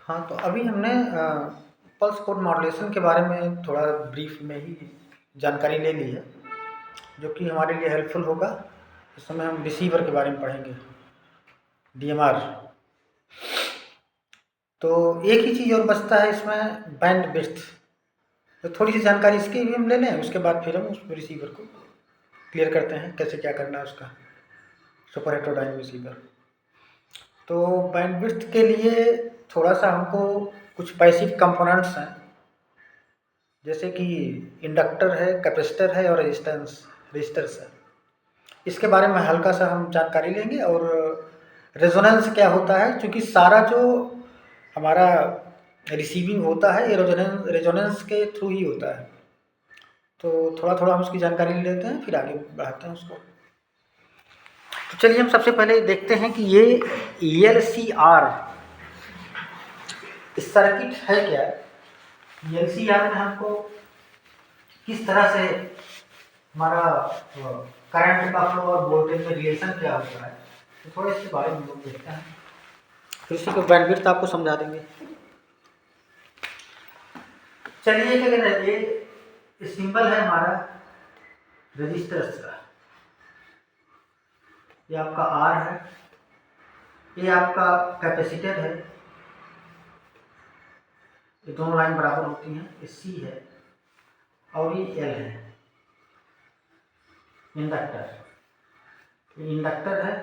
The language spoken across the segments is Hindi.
हाँ, तो अभी हमने पल्स कोड मॉड्यूलेशन के बारे में थोड़ा ब्रीफ में ही जानकारी ले ली है, जो कि हमारे लिए हेल्पफुल होगा। इस समय हम रिसीवर के बारे में पढ़ेंगे, डीएमआर। तो एक ही चीज़ और बचता है इसमें, बैंड विड्थ। तो थोड़ी सी जानकारी इसकी भी हम ले लें, उसके बाद फिर हम उस रिसीवर को क्लियर करते हैं कैसे क्या करना है उसका, सुपर हेटेरोडाइन रिसीवर। तो बैंडविड्थ के लिए थोड़ा सा हमको कुछ पैसिव कंपोनेंट्स हैं, जैसे कि इंडक्टर है, कैपेसिटर है और रेजिस्टर्स है। इसके बारे में हल्का सा हम जानकारी लेंगे। और रेजोनेंस क्या होता है, क्योंकि सारा जो हमारा रिसीविंग होता है ये रेजोनेंस के थ्रू ही होता है। तो थोड़ा थोड़ा हम उसकी जानकारी ले लेते हैं, फिर आगे बढ़ाते हैं उसको। तो चलिए हम सबसे पहले देखते हैं कि ये ELCR इस सर्किट है क्या। ELCR में हमको किस तरह से हमारा करंट का फ्लो और वोल्टेज में रिलेशन क्या होता है, तो थोड़ा इसके बारे में लोग देखते हैं, फिर इसी को बैंडविड्थ आपको समझा देंगे। चलिए क्या कहते हैं, ये सिंबल है हमारा रजिस्टर्स का। ये आपका R है, ये आपका कैपेसिटर है, ये दोनों लाइन बराबर होती हैं। ये C है और ये L है, इंडक्टर। ये इंडक्टर है,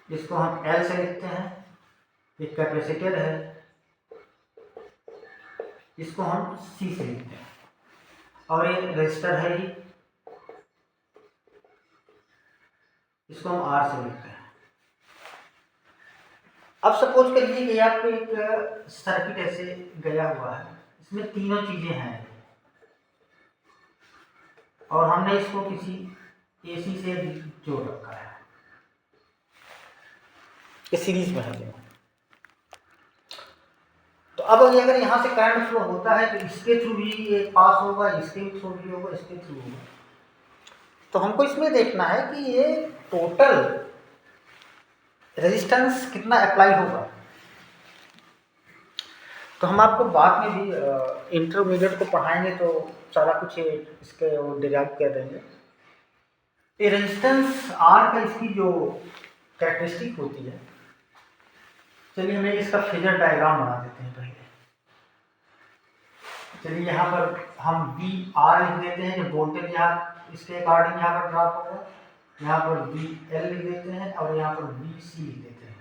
इसको हम L से लिखते हैं। ये कैपेसिटर है, इसको हम C से लिखते हैं। और ये रेजिस्टर है ही, इसको हम R से लिखते हैं। अब सपोज करिए कि आपको एक सर्किट ऐसे गया हुआ है, इसमें तीनों चीजें हैं और हमने इसको किसी AC से जोड़ रखा है। ये सीरीज में है। तो अब अगर यहाँ से करंट फ्लो होता है तो इसके थ्रू भी ये पास होगा, इसके थ्रू भी होगा, इसके थ्रू होगा। तो हमको इसमें देखना है कि ये टोटल रेजिस्टेंस कितना अप्लाई होगा। तो हम आपको बाद में भी इंटरमीडिएट को पढ़ाएंगे तो सारा कुछ इसके वो डिराइव कर देंगे। ये रेजिस्टेंस R का इसकी जो कैरेक्टरिस्टिक होती है, चलिए हमें इसका फेजर डायग्राम बना देते हैं पहले। चलिए यहाँ पर हम VR लिख देते हैं, जो वोल्टेज यहाँ इसके अकॉर्डिंग यहाँ पर ड्रॉप होगा। यहाँ पर VL लिख देते हैं और यहाँ पर VC लिख देते हैं।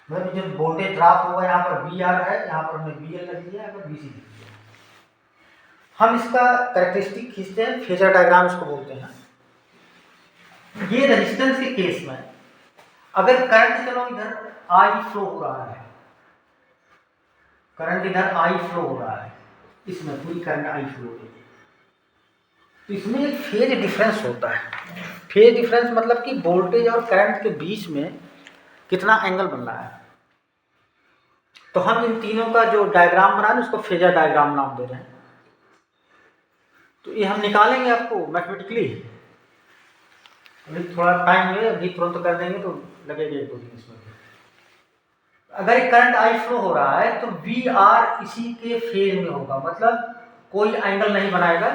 मतलब जो वोल्टेज ड्रॉप होगा यहाँ पर VR है, यहाँ पर हमने VL लग दिया, यहाँ पर VC लिख दिया। हम इसका कैरेक्टरिस्टिक खींचते हैं, फेजर डायग्राम इसको बोलते हैं। ये रेजिस्टेंस के केस में अगर करंट चलो इधर I फ्लो हो रहा है, करंट इधर I फ्लो हो रहा है, इसमें पूरी करंट I फ्लो हो रही है, तो इसमें एक फेज डिफरेंस होता है। फेज डिफरेंस मतलब कि वोल्टेज और करंट के बीच में कितना एंगल बन रहा है। तो हम इन तीनों का जो डायग्राम बना रहे हैं उसको फेजर डायग्राम नाम दे रहे हैं। तो ये हम निकालेंगे आपको मैथमेटिकली, अभी थोड़ा टाइम है, अभी तुरंत कर देंगे तो लगेगा 1-2 दिन इसमें। अगर एक करंट I फ्लो हो रहा है तो VR इसी के फेज में होगा, मतलब कोई एंगल नहीं बनाएगा।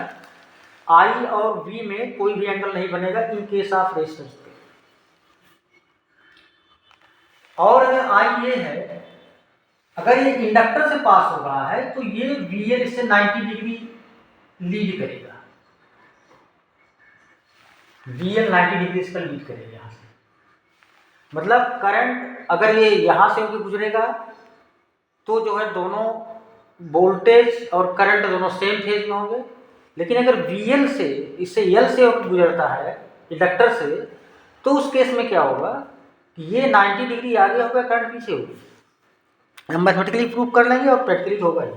I और V में कोई भी एंगल नहीं बनेगा इन केस ऑफ रेजिस्टेंस पे। और अगर I ये है, अगर ये इंडक्टर से पास हो रहा है तो ये VL इससे 90 डिग्री लीड करेगा। VL 90 डिग्री इसका लीड करेगा यहाँ से। मतलब करंट अगर ये यहाँ से होकर गुजरेगा तो जो है दोनों वोल्टेज और करंट दोनों सेम फेज में होंगे। लेकिन अगर VL से इससे L से होकर गुजरता है इंडक्टर से, तो उस केस में क्या होगा कि ये 90 डिग्री आगे होगा, करंट पीछे होगी। हम मैथमेटिकली प्रूव कर लेंगे और प्रैक्टिकली होगा ही।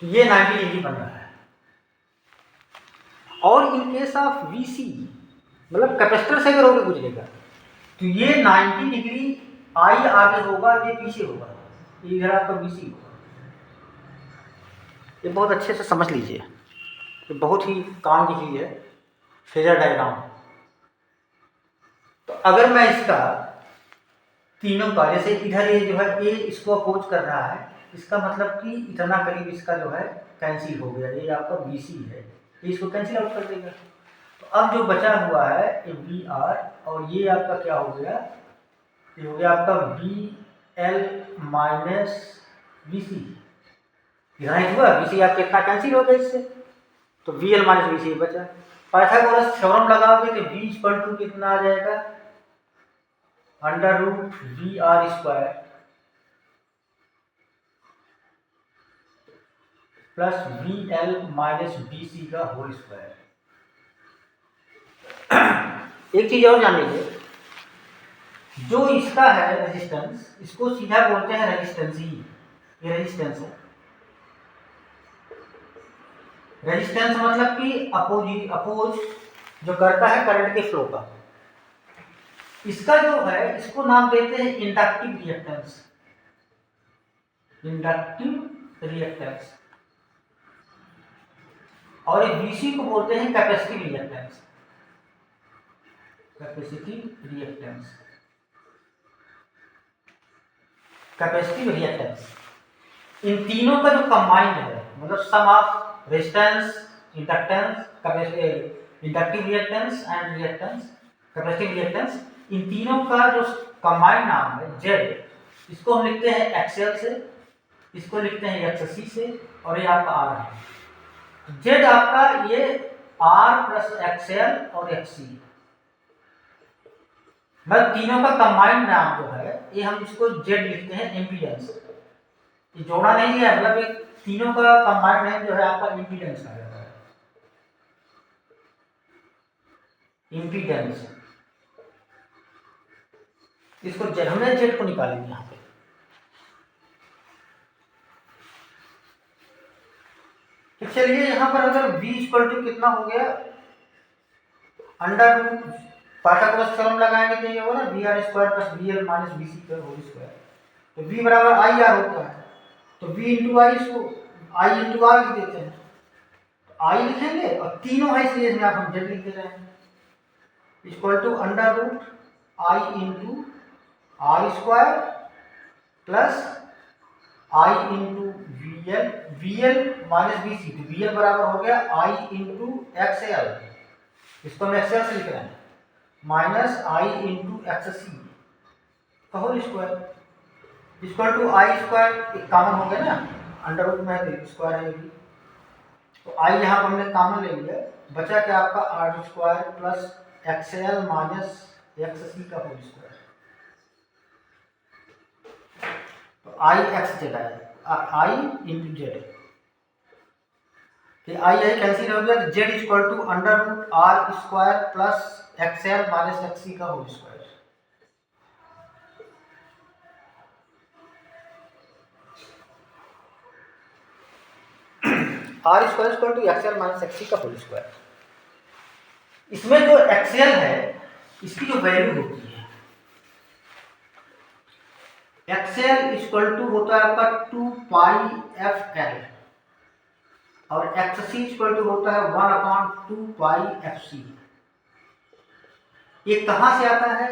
ये 90 डिग्री बन रहा है। और इन केस ऑफ VC मतलब कैपेसिटर से अगर होकर गुजरेगा तो ये 90 डिग्री I आगे होगा, ये पीछे होगा, ये इधर आपका VC होगा। ये बहुत अच्छे से समझ लीजिए, ये बहुत ही काम की चीज़ है फेजर डायग्राम। तो अगर मैं इसका तीनों का, जैसे इधर ये जो है ए इसको अपोज कर रहा है, इसका मतलब कि इतना करीब इसका जो है कैंसिल हो गया, ये आपका BC है, ये इसको कैंसिल आउट कर देगा। तो अब जो बचा हुआ है ये BR और ये आपका क्या हो गया, ये हो गया आपका BL माइनस BC। यहाँ हुआ BC आपका कितना कैंसिल हो गया इससे, तो BL माइनस BC बचा। पाइथागोरस थ्योरम लगाओगे तो B इक्वल टू कितना आ जाएगा, √VR² plus BL minus BC का होल स्क्वायर। एक चीज और जान लीजिए, जो इसका है रेजिस्टेंस, इसको सीधा बोलते हैं रेजिस्टेंस ही, ये रेजिस्टेंस है। रेजिस्टेंस मतलब कि अपोज जो करता है करंट के फ्लो का। इसका जो है इसको नाम देते हैं इंडक्टिव रिएक्टेंस, इंडक्टिव रिएक्टेंस। और ये BC को बोलते हैं capacitive reactance, capacitive reactance, capacitive reactance. इन तीनों का जो कंबाइंड है, मतलब sum of resistance, inductance, inductive reactance and reactance, capacitive reactance, इन तीनों का जो कंबाइंड नाम है Z। इसको हम लिखते हैं XL से, इसको लिखते हैं XC से, और ये आपका R है। Z आपका ये R प्लस XL और XC, मतलब तीनों का कंबाइंड नाम जो है ये हम इसको Z लिखते हैं इम्पीडेंस। ये जोड़ा नहीं है, मतलब ये तीनों का कंबाइंड नेम जो है आपका इम्पीडेंस आ जाता है, इम्पीडेंस। इसको Z, हमने Z को निकालेंगे यहाँ पे। तो चलिए यहाँ पर अगर V इक्वल टू कितना हो गया, अंडर रूट पाइथागोरस थ्योरम लगाएंगे तो ये होगा ना VR² plus BL minus BC का होल स्क्वायर। तो V बराबर IR होता है, तो V इंटू आई, इसको I इंटू R लिख देते हैं, तो I लिखेंगे और तीनों है इसलिए इसमें आप हम Z लिख दे रहे हैं, equal to under root I into R² plus I into VL minus BC। तो VL बराबर हो गया I इंटू XL, इसको हम XL से लिख रहे हैं, माइनस I इंटू XC का whole square, equal to I² common हो गया ना, अंडर रूट में है स्क्वायर है भी, तो I यहाँ पर हमने कॉमन ले लिया, बचा क्या आपका R² plus XL minus XC का होल स्क्वायर। तो I X Z है, I into Z, I cancel हो गया, Z equal to under root R² plus XL minus XC का whole square. R² equal to XL minus XC का होल स्क्वायर। इसमें जो XL है इसकी जो वैल्यू होती है, XL इक्वल टू होता है आपका 2πfL और XC इक्वल टू होता है 1/2πfC। ये कहाँ से आता है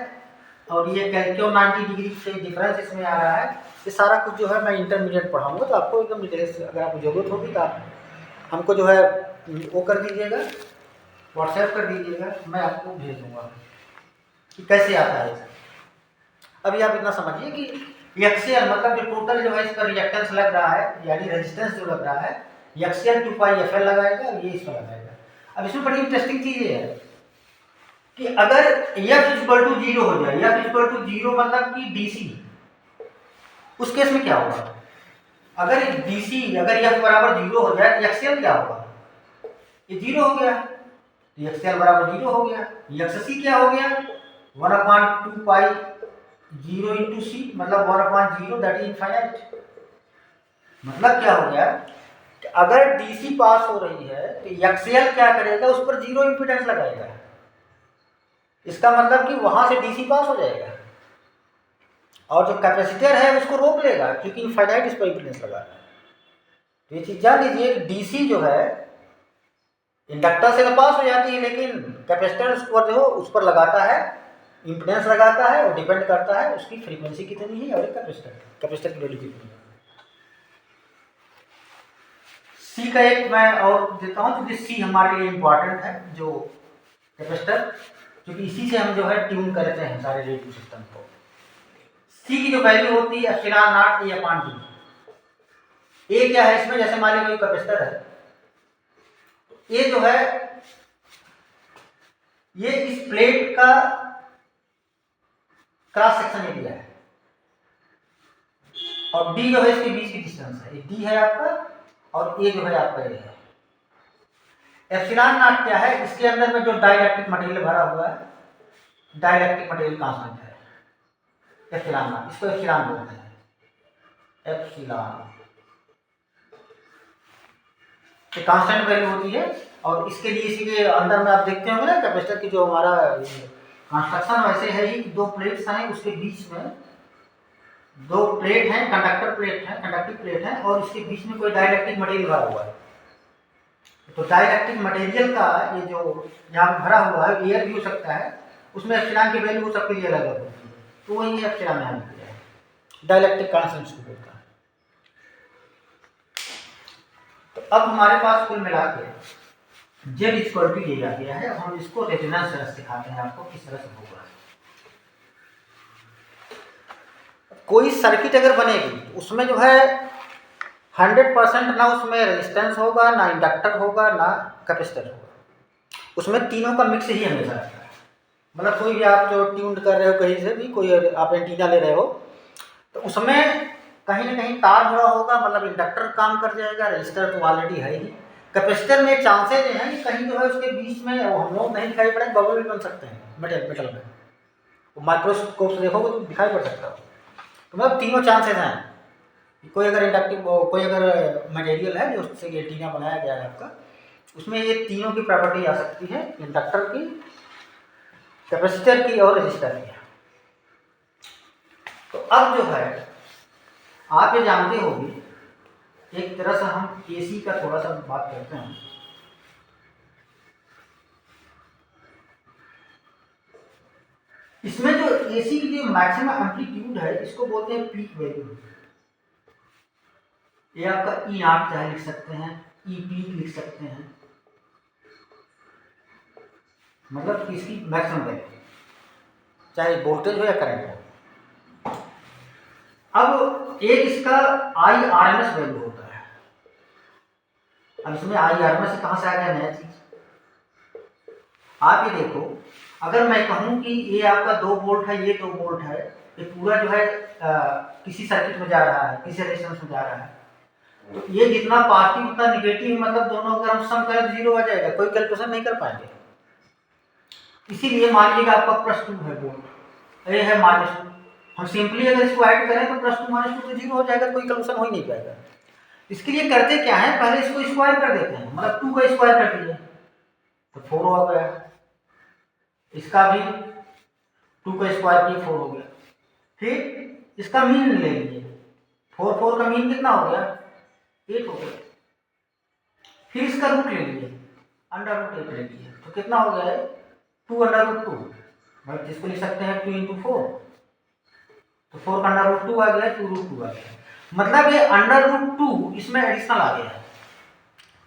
और ये क्यों 90 डिग्री से डिफरेंस इसमें आ रहा है, ये सारा कुछ जो है मैं इंटरमीडिएट पढ़ाऊंगा, तो आपको एकदम डिटेल्स अगर आपको जरूरत होगी तो आप हमको जो है वो कर दीजिएगा, व्हाट्सएप कर दीजिएगा, मैं आपको भेज दूंगा कि कैसे आता है। अभी आप इतना समझिए कि XL मतलब जो टोटल जो है इस पर रिएक्टेंस लग रहा है, यानी रेजिस्टेंस जो लग रहा है, XL 2πfL लगाएगा और ये इसमें लगाएगा। अब इसमें बड़ी इंटरेस्टिंग चीज ये है कि अगर F इक्वल टू 0 हो जाए, F इक्वल टू 0 मतलब कि DC, उस केस में क्या होगा, अगर DC अगर F बराबर 0 हो जाए तो XL क्या होगा, ये 0 हो गया, तो XL बराबर 0 हो गया, XC क्या हो गया 1/2π 0 इंटू C, मतलब 1/0 दैट इज इनफाइनाइट। मतलब क्या हो गया कि अगर DC पास हो रही है तो XL क्या करेगा, उस पर 0 इंपीडेंस लगाएगा, इसका मतलब कि वहां से DC पास हो जाएगा और जो कैपेसिटर है उसको रोक लेगा क्योंकि इनफाइनाइट इस पर इंपीडेंस लगा है। तो ये चीज जान लीजिए कि DC जो है इंडक्टर से तो पास हो जाती है, लेकिन कैपेसिटर उस पर जो उस पर लगाता है इम्पीडेंस लगाता है और डिपेंड करता है उसकी फ्रीक्वेंसी कितनी है और कैपेसिटर की वैल्यू कितनी है। सी का एक मैं और देता हूँ, क्योंकि सी हमारे लिए इम्पॉर्टेंट है, जो कैपेसिटर, क्योंकि इसी से हम जो है ट्यून करते हैं सारे रेडियो सिस्टम को। सी की जो वैल्यू होती है epsilon naught A upon D. A क्या है इसमें, जैसे मान लीजिए कोई कैपेसिटर है, ए जो है ये इस प्लेट का क्रॉस सेक्शन एरिया है, और डी जो है इसके बीच की डिस्टेंस है। डी है आपका और ए जो है आपका ए है। एप्सिलॉन नॉट क्या है, इसके अंदर में जो डाइलेक्ट्रिक मटेरियल भरा हुआ है, डाइलेक्ट्रिक मटेरियल कांस्टेंट है एप्सिलॉन नॉट, इसको एप्सिलॉन बोलते हैं। एप्सिलॉन ये कांस्टेंट वैल्यू होती है, और इसके लिए इसी के अंदर में आप देखते होंगे ना कैपेसिटर की जो हमारा कंस्ट्रक्शन वैसे है ही, दो प्लेट्स हैं, उसके बीच में दो प्लेट हैं, कंडक्टर प्लेट है, कंडक्टिव प्लेट है, और इसके बीच में कोई डाइलेक्ट्रिक मटेरियल भरा हुआ है। तो डाइलेक्ट्रिक मटेरियल का ये जो यहाँ भरा हुआ है, एयर भी हो सकता है, उसमें एप्सिलॉन की वैल्यू हो सकती है अलग अलग होती है, तो वही एप्सिलॉन यहाँ दिया है, डाइलेक्ट्रिक कांस्टेंट को बोलता है। तो अब हमारे पास कुल मिला के जेड इक्वल टू ये आ गया है। अब हम इसको रेजोनेंस दिखाते हैं आपको किस तरह से होगा। कोई सर्किट अगर बनेगी तो उसमें जो है 100% ना उसमें रेजिस्टेंस होगा, ना इंडक्टर होगा, ना कैपेसिटर होगा, उसमें तीनों का मिक्स ही हमेशा रहता है। मतलब कोई भी आप जो ट्यून कर रहे हो कहीं से भी, कोई आप एंटीना ले रहे हो, तो उसमें कहीं ना कहीं तार जुड़ा होगा, मतलब इंडक्टर काम कर जाएगा, रजिस्टर तो ऑलरेडी है ही। कैपेसिटर में चांसेज हैं कि कहीं जो है उसके बीच में हम लोग नहीं दिखाई पड़े, बबल भी बन सकते हैं मेटल में, वो माइक्रोस्कोप से देखोगे तो दिखाई पड़ सकता है। तो मतलब तीनों चांसेज हैं। कोई अगर इंडक्टिव, कोई अगर मटेरियल है जो उससे एंटीना बनाया गया है आपका, उसमें ये तीनों की प्रॉपर्टी आ सकती है, इंडक्टर की, कैपेसिटर की और रजिस्टर की। तो अब जो है आप ये जानते होंगे, एक तरह से हम एसी का थोड़ा सा बात करते हैं। इसमें जो एसी की जो मैक्सिमम एम्पलीट्यूड है, इसको बोलते हैं पीक वैल्यू। ये आपका ई आर चाहे लिख सकते हैं, ई पीक लिख सकते हैं, मतलब इसकी मैक्सिमम वैल्यू, चाहे वोल्टेज हो या करंट हो। अब एक इसका I R M S value होता है। अब इसमें आई आर एम एस कहाँ से आ गया नया चीज। आप ये देखो, अगर मैं कहूँ कि ये आपका 2 वोल्ट है, ये 2 वोल्ट है, ये पूरा जो है किसी सर्किट में जा रहा है, किसी रेजिस्टेंस में जा रहा है, तो ये जितना पॉजिटिव उतना निगेटिव, मतलब दोनों अगर हम सम करें तो 0 आ जाएगा, कोई कैलकुलेशन नहीं कर पाएंगे। इसीलिए मान लीजिएगा आपका +2 है वोल्ट, ये है -2, हम सिंपली अगर इसको ऐड करें तो +2 -2 तो 0 हो जाएगा, कोई कैलकुलेशन हो ही नहीं पाएगा। इसके लिए करते क्या है, पहले इसको स्क्वायर कर देते हैं, मतलब 2 का स्क्वायर कर दीजिए तो 4 हो गया, इसका भी 2 का स्क्वायर किया 4 हो गया। फिर इसका मीन ले लीजिए, 4 का मीन कितना हो गया, 8 हो गया। फिर इसका रूट ले लीजिए, √8 ले लीजिए, तो कितना हो गया है 2√2, मतलब जिसको लिख सकते हैं 2 × 4, तो 4 का √2 आ गया, 2√2 आ गया, मतलब ये √2 इसमें एडिशनल आ गया है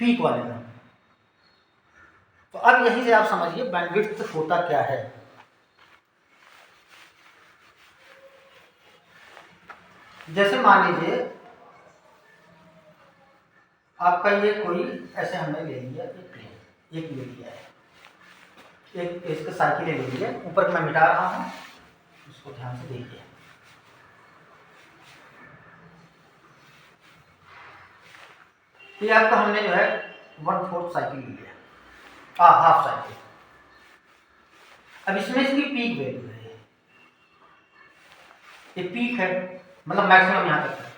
पीक वाले में। तो अब यहीं से आप समझिए बैंडविड्थ होता क्या है। जैसे मान लीजिए आपका ये कोई ऐसे हमने ले लिया, एक ले लिया है, एक इसका साइकिल ले लिया, ऊपर मैं मिटा रहा हूँ, इसको ध्यान से देखिए। ये आपका हमने जो है 1/4 साइकिल लिया, हाफ साइकिल। अब इसमें इसकी पीक वैल्यू है, ये पीक है, मतलब मैक्सिमम यहाँ तक है।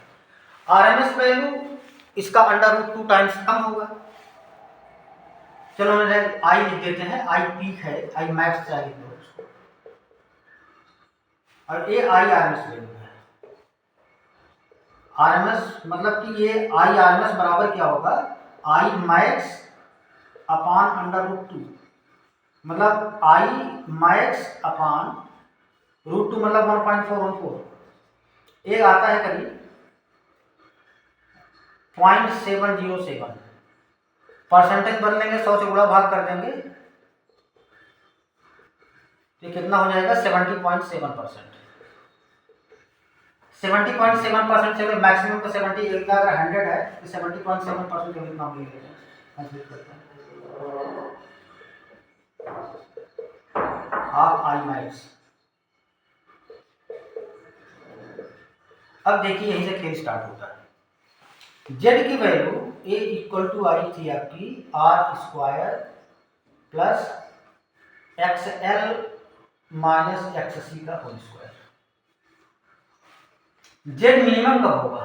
आरएमएस वैल्यू इसका √2 टाइम्स कम होगा, चलो मैंने आई लिख देते हैं, आई पीक है, आई मैक्स चाहिए तो उसको, और ये आई आरएमएस वैल्यू है। आरएमएस मतलब कि ये आई आरएमएस बराबर क्या होगा, आई मैक्स अपॉन √2, मतलब आई मैक्स अपॉन √2 मतलब 1.414, एक आता है करीब 0.707। परसेंटेज बदलेंगे, 100 से गुणा भाग कर देंगे, तो कितना हो जाएगा 70.7%। 70.7% से मैक्सिमम का 70, अगर 100 है तो 70.7% नाम ले लेते हैं, कंप्लीट करते हैं। Half I max. अब देखिए यहीं से खेल स्टार्ट होता है। जेड की वैल्यू ए इक्वल टू आई थी आपकी r² plus XL minus XC का होल स्क्वायर। जेड मिनिमम कब होगा?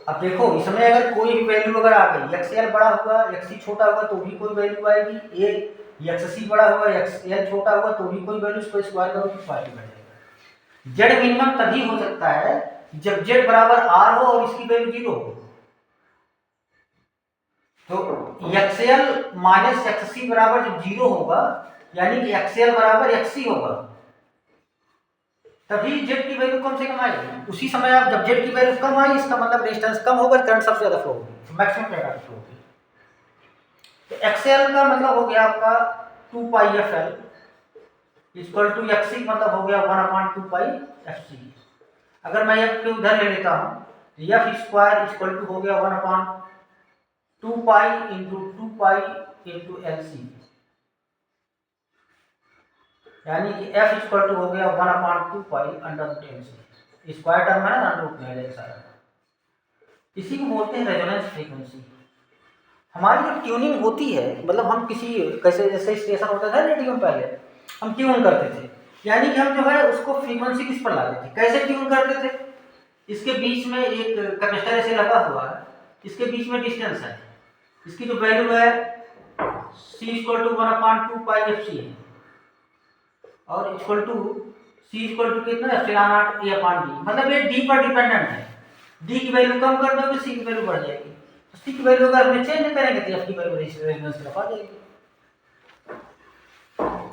अब देखो इसमें अगर कोई भी वैल्यू अगर आ गई, XL बड़ा हुआ XC छोटा हुआ तो भी कोई वैल्यू आएगी, XC बड़ा हुआ XL छोटा हुआ तो भी कोई वैल्यू, इसको स्क्वायर करो तो स्क्वायर बढ़ जाएगा। जेड मिनिमम तभी हो सकता है जब जेड बराबर R हो और इसकी वैल्यू 0 हो। तो XL माइनस XC बराबर जब 0 होगा, यानी कि XL बराबर XC होगा, तभी जेड की वैल्यू कम से कम आएगी। उसी समय आप जब जेड की वैल्यू कम आई, इसका मतलब रेजिस्टेंस कम होगा, करंट सबसे ज्यादा फ्लो होगी, मैक्सिमम करंट फ्लो होगी। तो XL का मतलब हो गया आपका 2πfL इक्वल टू XC मतलब हो गया 1/2πfC। अगर मैं F को उधर ले लेता हूँ तो F स्क्वायर इक्वल टू हो गया 1/2π इंटू 2π इंटू LC, यानी कि F इक्वल टू हो गया 1/2π अंडर LC। स्क्वायर टर्म है ना, अंडर में आ जाएगा सारा। इसी को बोलते हैं रेजोनेंस फ्रीक्वेंसी। हमारी जो ट्यूनिंग होती है, मतलब हम किसी कैसे, जैसे स्टेशन होता था रेडियो में, पहले हम ट्यून करते थे, यानी कि हम जो है उसको फ्रीक्वेंसी किस पर लाते थे, कैसे ट्यून करते थे। इसके बीच में एक कैपेसिटर ऐसे लगा हुआ है, इसके बीच में डिस्टेंस है, इसकी जो वैल्यू है C इक्वल टू 1/2πfC है, और equal to C equal to कितना ε0 A/d, मतलब ये D पर डिपेंडेंट है। D की वैल्यू कम कर दोगे C की वैल्यू बढ़ जाएगी, तो C की वैल्यू अगर हम चेंज करेंगे तो F की वैल्यू रेजिस्टेंस तरफ आ जाएगी।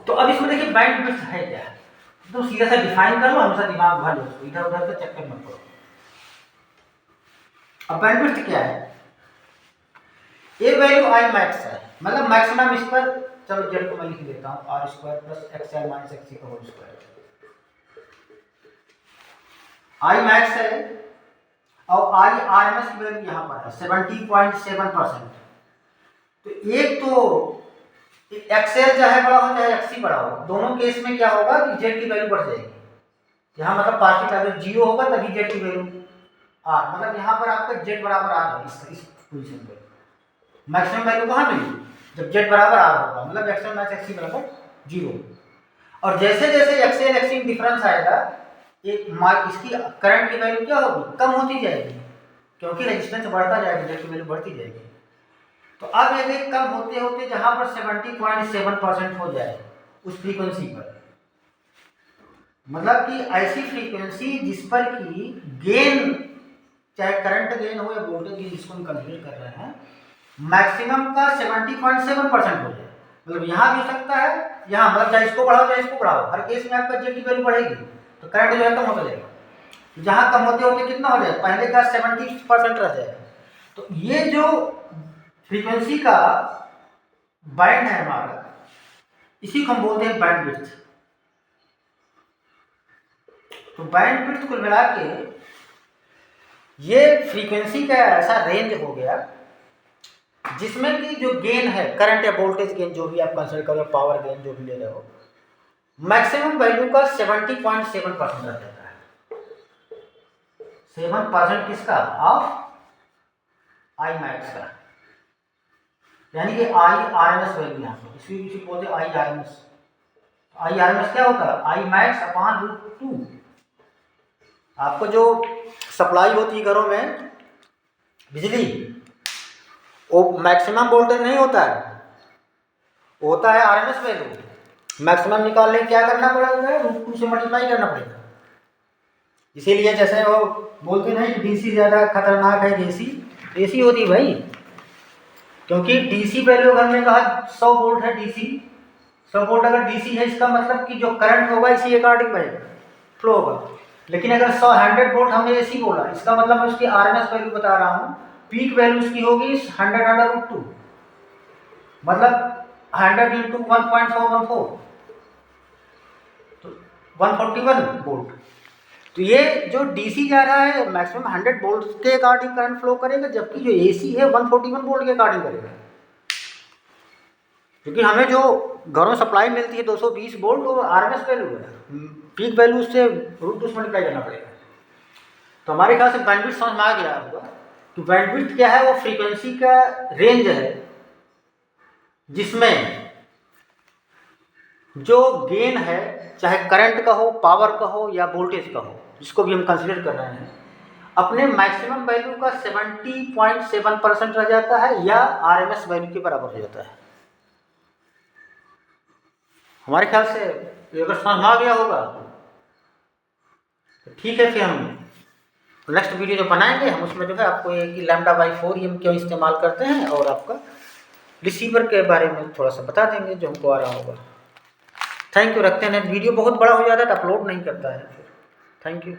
तो अब इसमें देखिए बैंड विड्थ है क्या, तो सीधा सा डिफाइन कर लो, हमेशा दिमाग भर लो, इधर उधर का चक्कर मत करो। अब बैंड विड्थ क्या है, ए वैल्यू आई मैक्स है, मतलब मैक्सिमम इस पर, चलो जेड को मैं लिख देता हूँ r² plus XL minus XC का होल स्क्वायर। आई मैक्स है और आई RMS की वैल्यू यहाँ पर है 70.7%। तो एक तो XL चाहे बड़ा हो चाहे XC बड़ा हो, दोनों केस में क्या होगा कि जेड की वैल्यू बढ़ जाएगी। यहाँ मतलब पार्शियल वैल्यू 0 होगा तभी जेड की वैल्यू R, मतलब यहाँ पर आपका जेड बराबर R है इस पोजीशन पे। मैक्सिमम वैल्यू कहाँ मिली, जब जेड बराबर R होगा, मतलब XL माइनस XC बराबर 0। और जैसे जैसे XL XC में डिफरेंस आएगा, इसकी करंट की वैल्यू क्या होगी, कम होती जाएगी, क्योंकि रेजिस्टेंस बढ़ता जाएगा, जेड की वैल्यू बढ़ती जाएगी। तो अब यदि कम होते होते जहां पर 70.7% हो जाए उस फ्रीक्वेंसी पर, मतलब कि ऐसी फ्रीक्वेंसी जिस पर कि गेन, चाहे करंट गेन हो या वोल्टेज गेन, जिसको हम कंसीडर कर रहे हैं, मैक्सिमम का 70.7% हो जाए, मतलब यहाँ भी हो सकता है, यहाँ मतलब चाहे इसको बढ़ाओ चाहे इसको बढ़ाओ, हर केस में आपका जेड की वैल्यू बढ़ेगी, तो करंट जो है कम होता जाएगा। जहाँ कम होते होते कितना हो जाए, पहले का 70% रह जाएगा। तो ये जो फ्रीक्वेंसी का बैंड है हमारा, इसी को हम बोलते हैं बैंड विड्थ। तो बैंड विड्थ कुल मिला के ये फ्रीक्वेंसी का ऐसा रेंज हो गया जिसमें कि जो गेन है, करंट या वोल्टेज गेन जो भी आप कंसीडर करो, पावर गेन जो भी ले रहे हो, मैक्सिमम वैल्यू का 70.7% रह जाता है। 7% किसका, ऑफ आई मैक्स का, यानी कि आई RMS वैल्यू यहाँ पर, इसी बोलते हैं आई RMS। आई RMS क्या होता है, आई मैक्स अपॉन √2। आपको जो सप्लाई होती है घरों में बिजली, वो मैक्सिमम वोल्टेज नहीं होता है, होता है RMS वैल्यू। मैक्सिमम निकालने क्या करना पड़ेगा, √2 से मल्टीप्लाई करना पड़ेगा। इसीलिए जैसे वो बोलते नहीं कि DC ज़्यादा खतरनाक है AC होती भाई, क्योंकि DC वैल्यू अगर मैंने कहा 100 वोल्ट है DC, 100 वोल्ट अगर डीसी है, इसका मतलब कि जो करंट होगा इसी अकॉर्डिंग बहेगा, फ्लो होगा। लेकिन अगर 100 वोल्ट हमने एसी बोला, इसका मतलब मैं उसकी आरएमएस वैल्यू बता रहा हूँ। पीक वैल्यू उसकी होगी 100/√2, मतलब 100 इंटू 1.414, तो 141 वोल्ट। तो ये जो डीसी जा रहा है मैक्सिमम 100 वोल्ट के अकॉर्डिंग करंट फ्लो करेगा, जबकि जो एसी है 141 वोल्ट के अकॉर्डिंग करेगा। क्योंकि हमें जो घरों सप्लाई मिलती है 220 वोल्ट, वो आरएमएस वैल्यू है, पीक वैल्यू उससे √2 से मल्टीप्लाई करना पड़ेगा। तो हमारे ख्याल से बैंडविड्थ समझ में आ गया होगा कि बैंडविड्थ क्या है, वो फ्रीक्वेंसी का रेंज है जिसमें जो गेन है, चाहे करंट का हो, पावर का हो या वोल्टेज का हो, जिसको भी हम कंसीडर कर रहे हैं, अपने मैक्सिमम वैल्यू का 70.7% रह जाता है या आरएमएस वैल्यू के बराबर हो जाता है। हमारे ख्याल से ये अगर समझ में आ गया होगा तो ठीक है, फिर हम नेक्स्ट वीडियो जो बनाएंगे हम उसमें जो है आपको ये कि λ/4 हम क्यों इस्तेमाल करते हैं, और आपका रिसीवर के बारे में थोड़ा सा बता देंगे जो हमको आ रहा होगा। थैंक यू, रखते हैं। वीडियो बहुत बड़ा हो जाता है तो अपलोड नहीं करता है। Thank you.